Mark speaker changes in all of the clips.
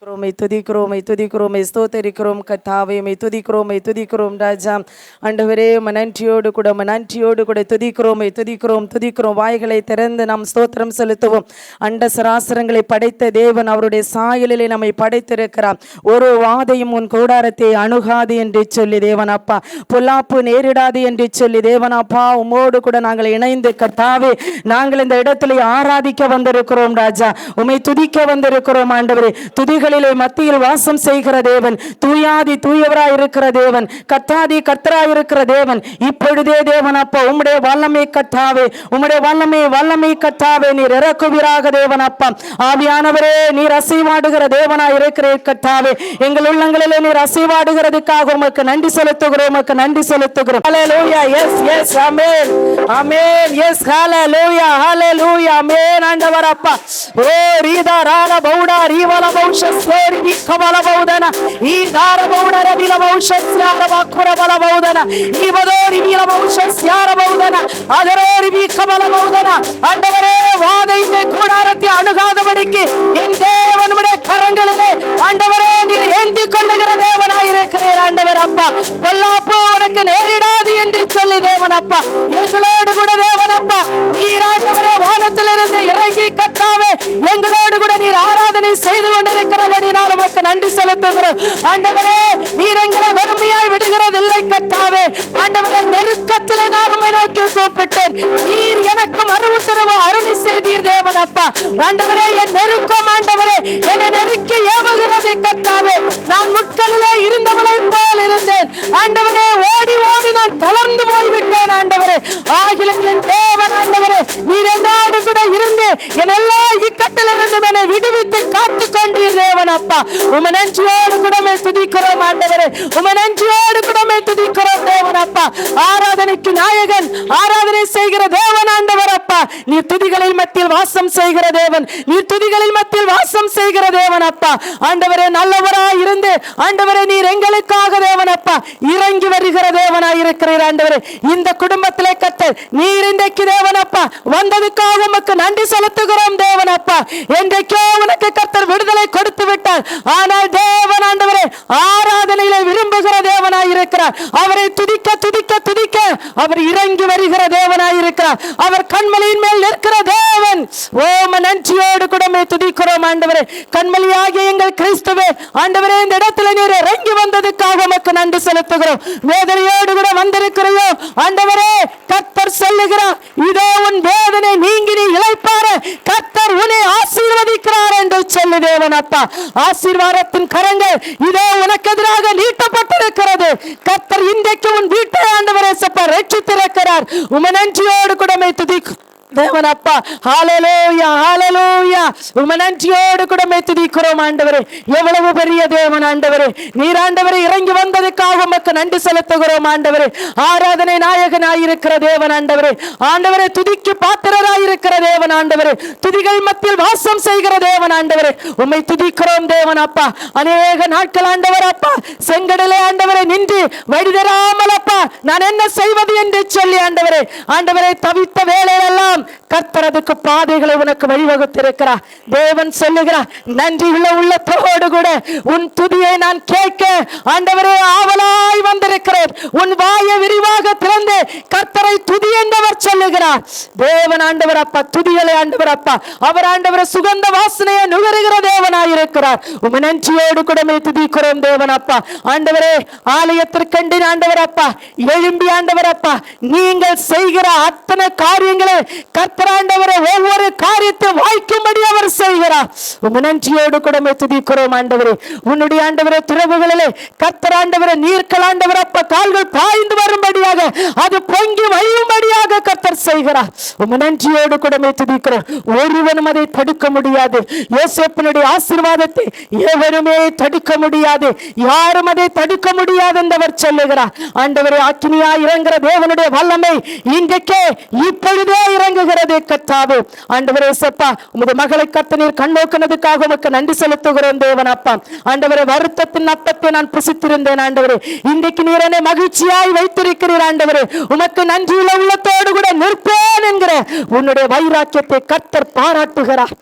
Speaker 1: துதிக்கிறோம் ஸ்தோத்தரிக்கிறோம் கர்த்தாவே, துதிக்கிறோம் ராஜா. ஆண்டவரே, நன்றியோடு கூட துதிக்கிறோம். வாய்களை திறந்து நாம் ஸ்தோத்திரம் செலுத்துவோம். அண்ட சராசரங்களை படைத்த தேவன் அவருடைய சாயலிலே நம்மை படைத்திருக்கிறார். ஒரு வாதையும் உன் கூடாரத்தை அணுகாது என்று சொல்லி தேவன் அப்பா, பொல்லாப்பு நேரிடாது என்று சொல்லி தேவன் அப்பா, உம்மோடு கூட நாங்கள் இணைந்து கர்த்தாவே, நாங்கள் இந்த இடத்துல ஆராதிக்க வந்திருக்கிறோம் ராஜா. உம்மை துதிக்க வந்திருக்கிறோம் ஆண்டவரே. துதிகளிலே மத்தியில் வாசம் செய்கிற தேவன், தூயாதி தூயவராய் இருக்கிற தேவன், கர்த்தாதி கர்த்தராய் இருக்கிற தேவன், இப்பொழுதே தேவன் அப்பா, உம்முடைய வல்லமை கர்த்தாவே, உம்முடைய வல்லமை கர்த்தாவே, நீர் இறக்குவீராக தேவன் அப்பா. ஆவியானவரே, நீர் அசைவாடுகிற தேவனாய் இருக்கிறீர் கர்த்தாவே. எங்கள் உள்ளங்களிலே நீர் அசைவாடுகிறதுக்காக உமக்கு நன்றி செலுத்துகிறோம். Hallelujah. Yes amen. Yes hallelujah. Amen. ஆண்டவர் அப்பா, ஓ ரீதா ரால பௌடா ரீவல பௌஷ ஸ்லேரி விக்கவல பௌதன ஈ தார பௌட ரபில பௌஷ ஸ்யார வக்குர பல பௌதன ஈவதோரி வில பௌஷ ஸ்யார பௌதன அதரோரி விக்கவல பௌதன. ஆண்டவரே, வாதையின் கூடாரத்தை அணுகாதபடிக்கு என் தேவனுடைய கரங்களிலே ஆண்டவரே நீர் ஏந்தி கொள்ளுகிற தேவனாய் இருக்கிறீர். ஆண்டவர் அப்பா, பொல்லாப்பு உனக்கு நேரிடாது என்று சொல்லி தேவன் அப்பா, எங்களோடு கூட தேவன் அப்பா, நீர் ஆண்டவரே வானத்திலிருந்து இறங்கி கர்த்தாவே எங்களோடு கூட நீர் ஆராதனை செய்து கொண்டிருக்கிறபடியால் உமக்கு நன்றி செலுத்துகிறோம். ஆண்டவரே, நீர் எங்களை வறுமையாய் விடுகிறதில்லை கர்த்தாவே. ஆண்டவரே, நெருக்கத்திலே நான் உம்மை நோக்கி கூப்பிட்டேன். நீர் எனக்கு மறுஉத்தரவு அருளி செய்தீர் தேவன் அப்பா. ஆண்டவரே, என் நெருக்கம் ஆண்டவரே என்னை நெருக்கி ஏவுகிறது கர்த்தாவே. நான் முட்களிலே இருந்தவளை போல் இருந்தேன் ஆண்டவரே. ஓடி நான் தளர்ந்து போய்விட்டேன் ஆண்டவரே. ஆகிலும் என் தேவன் ஆண்டவரே, நீர் என்னோடு கூட இருந்து என் எல்லா இக்கட்டிலிருந்து என்னை விடுவித்து காத்து கொண்டீர் தேவன் அப்பா. உம்மை நன்றியோடு கூட துதிக்கிறோம் ஆண்டவரே. உம்மை நன்றியோடு கூட துதிக்கிறோம் தேவன் அப்பா. ஆராதனைக்கு நாயகன், ஆராதனை செய்கிற தேவன் ஆண்டவர் அப்பா. நீர் துதிகளில் மத்தியில் வாசம் செய்கிற தேவன், நீர் துதிகளில் மத்தியில் வாசம் செய்கிற தேவன் அப்பா. ஆண்டவரே, நல்லவராய் இருந்து ஆண்டவரே நீர் எங்களுக்காக தேவன் அப்பா இறங்கி வருகிற தேவனாய் இருக்கிறீர் ஆண்டவரே. இந்த குடும்பத்திலே கர்த்தர் நீர் இன்றைக்கு தேவன் அப்பா வந்ததுக்காக உமக்கு நன்றி செலுத்துகிறோம் தேவன் அப்பா. என்றைக்கோ உனக்கு கர்த்தர் விடுதலை கொடுத்து விட்டார். ஆனால் தேவன் ஆண்டவரே ஆராதனையில விரும்புகிற தேவனாய் இருக்கிறார். அவரை துதிக்க அவர் இறங்கி வருகிற தேவனாய் இருக்கிறார். அவர் கண்மலையின் மேல் நிற்கிற தேவன். ஓம நன்றியோடு கூட துதிக்கிறோம் ஆண்டவரே. கண்மலையாகிய எங்கள் கிறிஸ்துவே ஆண்டவரே, இந்த இடத்துல நீர் இறங்கி வந்ததுக்காக உமக்கு நன்றி செலுத்துகிறோம். வேதனையோடு கூட வந்திருக்கிறோம் ஆண்டவரே. கர்த்தர் சொல்லுகிறார், இதோ உன் வேதனை நீங்கி நீ இளைப்பாற கர்த்தர் உன்னை ஆசீர்வதிக்கிறார் என்று சொல்லி தேவன் அப்பா. ஆசீர்வாதத்தின் கரங்கள் இதோ உனக்கு எதிராக நீட்டப்பட்டிருக்கிறது. கர்த்தர் இன்றைக்கு உன் வீட்டை ஆண்டவரே சப்பா ரட்சித்திருக்கிறார். உம்மை நன்றியோடு கூட துதிக்கிறோம் தேவன் அப்பா. ஹல்லேலூயா. உம்மை நன்றியோடு கூட துதிக்கிறோம் ஆண்டவரே. எவ்வளவு பெரிய தேவன் ஆண்டவரே. நீர் ஆண்டவரே இறங்கி வந்ததுக்காக உமக்கு நன்றி செலுத்துகிறோம் ஆண்டவரே. ஆராதனை நாயகனாய் இருக்கிற தேவன் ஆண்டவரே. ஆண்டவரே, துதிக்கு பாத்திரராய் இருக்கிற தேவன் ஆண்டவரே. துதிகள் மத்தியில் வாசம் செய்கிற தேவன் ஆண்டவரே. உம்மை துதிக்கிறோம் தேவன் அப்பா. அநேக நாட்கள் ஆண்டவர் அப்பா செங்கடலே ஆண்டவரை நின்று வழிதராமல் அப்பா நான் என்ன செய்வது என்று சொல்லி ஆண்டவரை தவித்த வேளையெல்லாம் கர்த்தர் அதுக்கு பாதைகளை உனக்கு வழிவகுத்திருக்கிறார். தேவன் சொல்லுகிறார், நன்றி உள்ள உள்ளத்தோடு கூட உன் துதியை நான் கேட்க ஆண்டவரே ஆவலாய் வந்திருக்கிறேன். உன் வாயை விரிவாக திறந்து கர்த்தரை துதி என்றவர் சொல்லுகிறார். தேவன் ஆண்டவர் அப்பா துதிகளை ஆண்டவர் அப்பா அவர் ஆண்டவரை சுகந்த வாசனையை நுகருகிற தேவனாய் இருக்கிறார். உம்மை நன்றியோடு கூட துதிக்கிறோம் தேவன் அப்பா. ஆண்டவரே, ஆலயத்திற்கண்டு ஆண்டவர் அப்பா எழும்பி ஆண்டவர் அப்பா நீங்கள் செய்கிற அத்தனை காரியங்களை கர்த்தராண்டவரே ஒவ்வொரு காரியத்தை வாய்க்கும்படி அவர் செய்கிறார். உம்மை நன்றியோடு கூட துதிக்கிறோம் ஆண்டவரே. உன்னுடைய ஆண்டவரே துறவுகளிலே கர்த்தராண்டவரே நீர்கள் ஆண்டவர் அப்பா கால்கள் பாய்ந்து வரும்படியாக அது பொங்கி வழியும்படியாக கர்த்தர் செய்கிறார். உம்மை நன்றியோடு கூட துதிக்கிறோம். ஒருவனும் அதை தடுக்க முடியாது. யோசேப்பினுடைய ஆசீர்வாதத்தை எவருமே தடுக்க முடியாது. யாரும் அதை தடுக்க முடியாது என்றவர் சொல்லுகிறார். ஆண்டவரே, அக்கினியா இறங்குற தேவனுடைய வல்லமை இன்றைக்கே இப்பொழுதே இறங்கு விளங்குகிறது கர்த்தாவே. ஆண்டவரே சப்பா, உமது மகளை கர்த்தர் கண்ணோக்கினதுக்காக உமக்கு நன்றி செலுத்துகிறோம் தேவன் அப்பா. ஆண்டவரே, வருத்தத்தின் அப்பத்தை நான் புசித்திருந்தேன் ஆண்டவரே, இன்றைக்கு நீர் என்னை மகிழ்ச்சியாய் வைத்திருக்கிறீர் ஆண்டவரே. உமக்கு நன்றியுள்ள உள்ளத்தோடு கூட நிற்பேன் என்கிற உன்னுடைய வைராக்கியத்தை கர்த்தர் பாராட்டுகிறார்.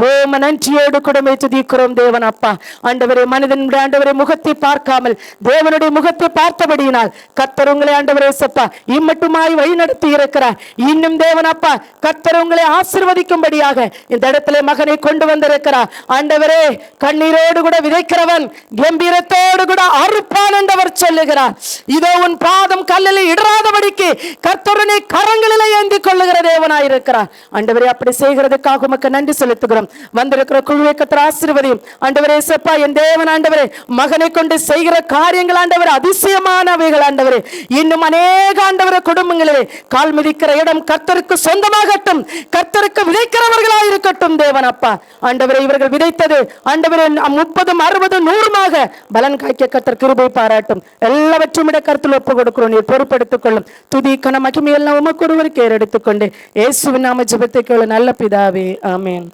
Speaker 1: ஓம நன்றியோடு கூடமே துதிக்கிறோம் தேவன் அப்பா. ஆண்டவரே, மனிதனுடைய ஆண்டவரே முகத்தை பார்க்காமல் தேவனுடைய முகத்தை பார்த்தபடியினால் கர்த்தர் உங்களை ஆண்டவரே சப்பா இம்மட்டுமாய் வழி நடத்தி இருக்கிறார். இன்னும் தேவன் அப்பா கர்த்தர் உங்களை ஆசீர்வதிக்கும்படியாக இந்த இடத்துல மகனை கொண்டு வந்திருக்கிறார். ஆண்டவரே, கண்ணீரோடு கூட விதைக்கிறவன் கம்பீரத்தோடு கூட அறுப்பான் என்றவர் சொல்லுகிறார். இதோ உன் பாதம் கல்லில் இடராதபடிக்கு கர்த்தரனை கரங்களிலே ஏந்தி கொள்ளுகிற தேவனாயிருக்கிறார். ஆண்டவரே, அப்படி செய்கிறதுக்காக உமக்கு நன்றி செலுத்துகிறோம். வந்திருக்கிற குழுவை கர்த்தர் ஆசீர்வதியும். ஆண்டவரே சப்பா, என் தேவன் ஆண்டவரே மகனை கொண்டு செய்கிற காரியங்கள் ஆண்டவரே அதிசயமானவைகள் ஆண்டவரே. இன்னும் அநேக ஆண்டவரே குடும்பங்களிலே கால் மிதிக்கிற இடம் கர்த்தருக்கு சொந்தமாகட்டும், கர்த்தருக்கு விதைக்கிறவர்களாக இருக்கட்டும் தேவன் அப்பா. ஆண்டவரே, இவர்கள் விதைத்தது ஆண்டவரே 30, 60, 100 பலன் காய்க்க கர்த்தர் கிருபை பாராட்டும். எல்லாவற்றையும் கருத்தில் ஒப்பு கொடுக்கிறோம். நீர் பொறுப்படுத்திக் கொள்ளும். துதி கன மகிமையெல்லாம் உமக்கு ஒருவருக்கு ஏறெடுத்துக் கொண்டு இயேசுவின் நாம ஜெபத்தை கேளு நல்ல பிதாவே, ஆமென்.